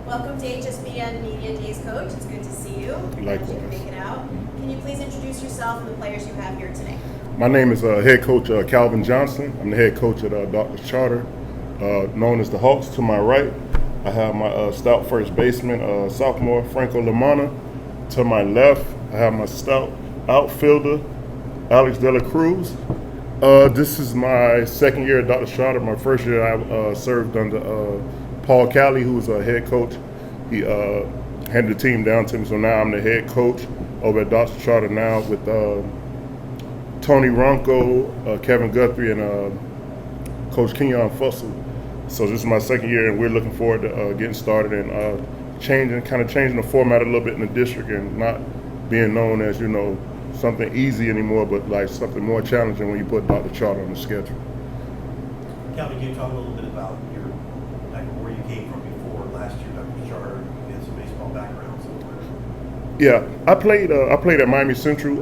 Welcome to HSBN Media Days, Coach. It's good to see you. Likewise. You can make it out. Can you please introduce yourself and the players you have here today? My name is head coach Calvin Johnson. I'm the head coach at Dr. Charter, known as the Hawks. To my right, I have my stout first baseman, sophomore Franco Lamana. To my left, I have my stout outfielder, Alex De La Cruz. This is my second year at Dr. Charter. My first year I served under Paul Cali, who was a head coach. He handed the team down to me, so now I'm the head coach over at Dr. Charter now with Tony Ronco, Kevin Guthrie, and Coach Kenyon Fussell. So this is my second year, and we're looking forward to getting started and changing the format a little bit in the district, and not being known as something easy anymore, but like something more challenging when you put Dr. Charter on the schedule. Calvin, can you talk a little bit about where you came from before last year, Dr. Charter? You had some baseball background somewhere. Yeah, I played at Miami Central,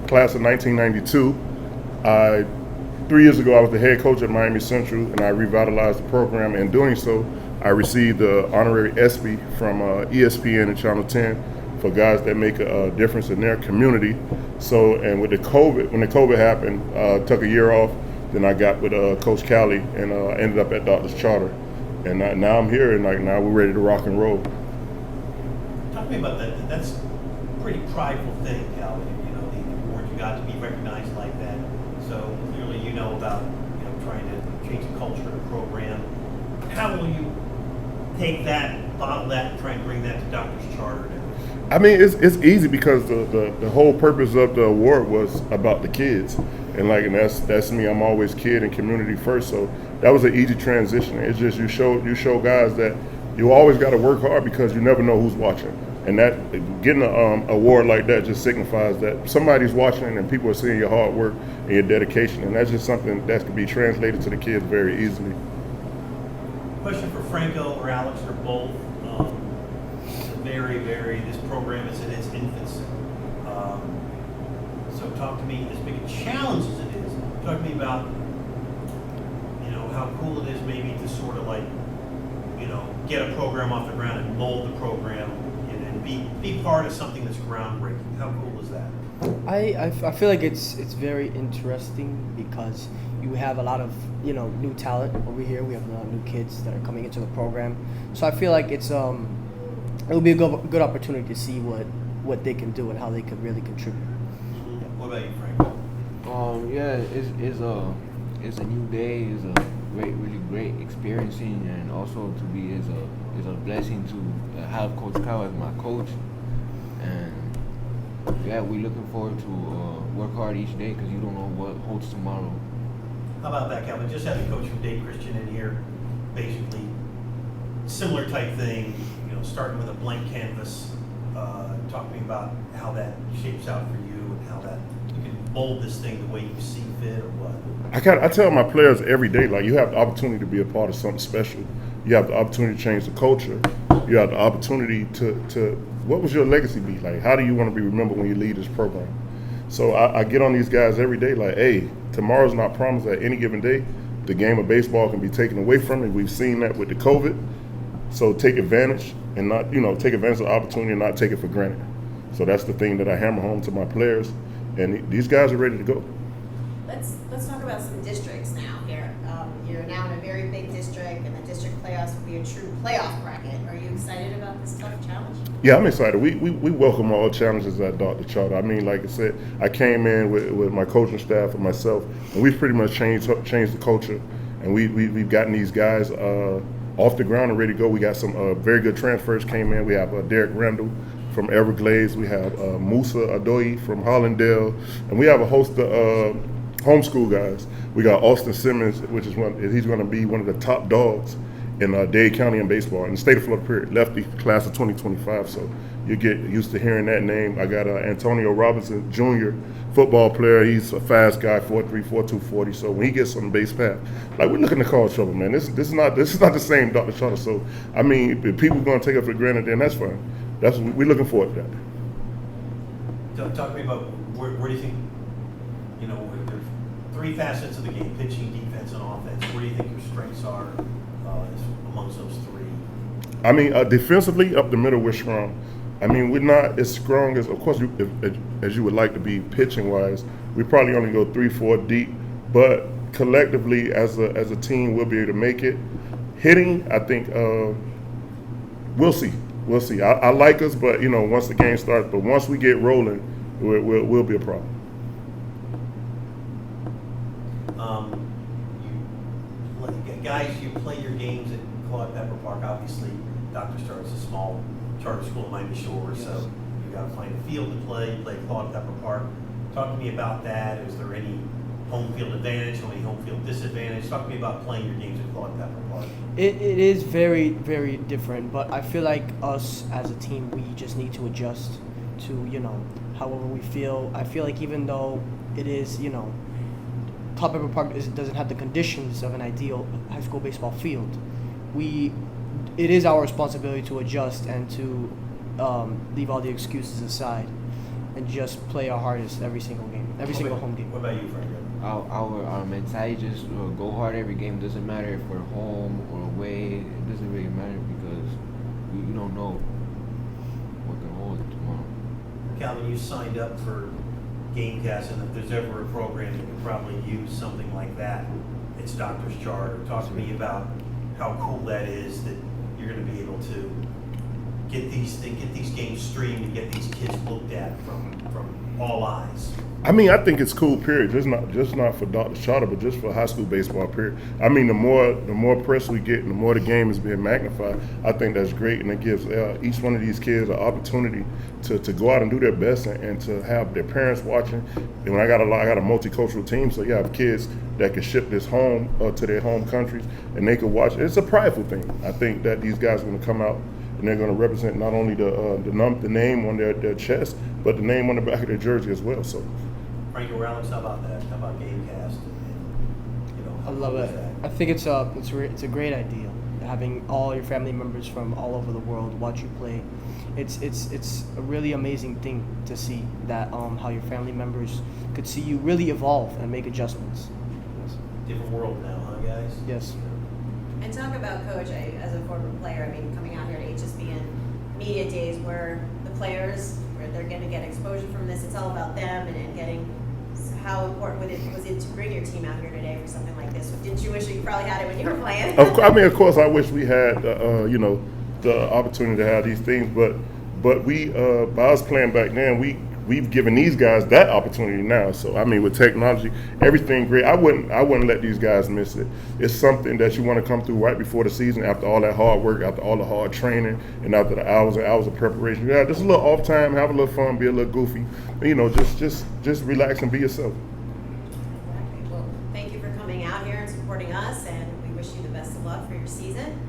class of 1992. 3 years ago, I was the head coach at Miami Central, and I revitalized the program. In doing so, I received the honorary ESPY from ESPN and Channel 10 for guys that make a difference in their community. So, and with when the COVID happened, took a year off. Then I got with Coach Cali and ended up at Dr. Charter. And now I'm here, and now we're ready to rock and roll. Talk to me about that. That's a pretty prideful thing, Calvin. The award you got to be recognized like that. So clearly, about trying to change the culture of the program. How will you take that, bottle that, and try and bring that to Dr. Charter? I mean, it's easy because the whole purpose of the award was about the kids, and that's me. I'm always kid and community first, so that was an easy transition. It's just you show guys that you always got to work hard because you never know who's watching, and that getting an award like that just signifies that somebody's watching and people are seeing your hard work and your dedication, and that's just something that can be translated to the kids very easily. Question for Franco or Alex or both. This program is in its infancy. So talk to me, as big a challenge as it is, talk to me about, how cool it is maybe to sort of get a program off the ground and mold the program and be part of something that's groundbreaking. How cool is that? I feel like it's very interesting because you have a lot of new talent over here. We have a lot of new kids that are coming into the program, so I feel like it will be a good opportunity to see what they can do and how they can really contribute. Yeah. What about you, Frank? It's a new day. It's a really great experiencing, and also to be is a blessing to have Coach Kyle as my coach. And yeah, we're looking forward to work hard each day because you don't know what holds tomorrow. How about that, Calvin? Just having coach from Dade Christian in here, basically similar type thing. Starting with a blank canvas. Talk to me about how that shapes out for you and how that you can mold this thing the way you see fit or what. I tell my players every day, you have the opportunity to be a part of something special. You have the opportunity to change the culture. You have the opportunity to what was your legacy be? How do you want to be remembered when you leave this program? So I get on these guys every day hey, tomorrow's not promised at any given day. The game of baseball can be taken away from you. We've seen that with the COVID. So take advantage and not, take advantage of the opportunity and not take it for granted. So that's the thing that I hammer home to my players, and these guys are ready to go. Let's talk about some districts now here. You're now in a very big district, and the district playoffs will be a true playoff bracket. Are you excited about this tough challenge? Yeah, I'm excited. We welcome all challenges at Dr. Charter. I mean, like I said, I came in with my coaching staff and myself, and we've pretty much changed the culture, and we've gotten these guys off the ground and ready to go. We got some very good transfers came in. We have Derek Randall from Everglades. We have Musa Adoyi from Hollandale, and we have a host of homeschool guys. We got Austin Simmons, which is he's going to be one of the top dogs in Dade County in baseball in the state of Florida. Period. Lefty, class of 2025. So you get used to hearing that name. I got Antonio Robinson Jr., football player. He's a fast guy, 4'3", 4'2", 40. So when he gets on the base path, we're looking to cause trouble, man. This is not the same Dr. Charter. So I mean, if people are going to take it for granted, then that's fine. We're looking forward to that. Talk to me about where do you think, there's three facets of the game: pitching, defense, and offense. Where do you think your strengths are amongst those three? I mean, defensively, up the middle, we're strong. I mean, we're not as strong as, of course, as you would like to be pitching wise. We probably only go 3-4 deep, but collectively, as a team, we'll be able to make it. Hitting, I think, we'll see. We'll see. I like us, but once the game starts, but once we get rolling, we'll be a problem. Guys, you play your games at Claude Pepper Park. Obviously, Dr. Star's a small charter school in Miami Shores, Yes. so you got to find a field to play. You play at Claude Pepper Park. Talk to me about that. Is there any home field advantage or any home field disadvantage? Talk to me about playing your games at Claude Pepper Park. It is very, very different, but I feel like us as a team, we just need to adjust to, however we feel. I feel like even though it is, Club Pepper Park doesn't have the conditions of an ideal high school baseball field, it is our responsibility to adjust and to leave all the excuses aside and just play our hardest every single game, every single home game. What about you, Frank? Our mentality just go hard every game. Doesn't matter if we're home or away. It doesn't really matter because we don't know what can hold tomorrow. Calvin, you signed up for Gamecast, and if there's ever a program that could probably use something like that, it's Doctor's Charter. Talk to me about how cool that is that you're going to be able to get these games streamed and get these kids looked at from all eyes. I mean, I think it's cool, period. Just not for Dr. Charter, but just for high school baseball, period. I mean, the more press we get and the more the game is being magnified, I think that's great, and it gives each one of these kids an opportunity to go out and do their best and to have their parents watching. And when I got a multicultural team, so you have kids that can ship this home to their home countries, and they can watch. It's a prideful thing. I think that these guys are going to come out and they're going to represent not only the name on their chest, but the name on the back of their jersey as well. So. Frank or Alex, how about that? How about Gamecast? I love it. I think it's a great idea. Having all your family members from all over the world watch you play, it's a really amazing thing to see that how your family members could see you really evolve and make adjustments. Yes. Different world now, huh, guys? Yes. And talk about Coach, as a former player, I mean, coming out here to HSBN media days where the players, where they're going to get exposure from this, it's all about them and getting. How important was it to bring your team out here today for something like this? Didn't you wish you probably had it when you were playing? Of course, I wish we had, the opportunity to have these things, but we, by us playing back then, we've given these guys that opportunity now. So I mean, with technology, everything great. I wouldn't let these guys miss it. It's something that you want to come through right before the season, after all that hard work, after all the hard training, and after the hours and hours of preparation. Yeah, just a little off time, have a little fun, be a little goofy. Just relax and be yourself. Exactly. Well, thank you for coming out here and supporting us, and we wish you the best of luck for your season.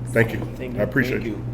Thank you. Thank you. I appreciate Thank you. you.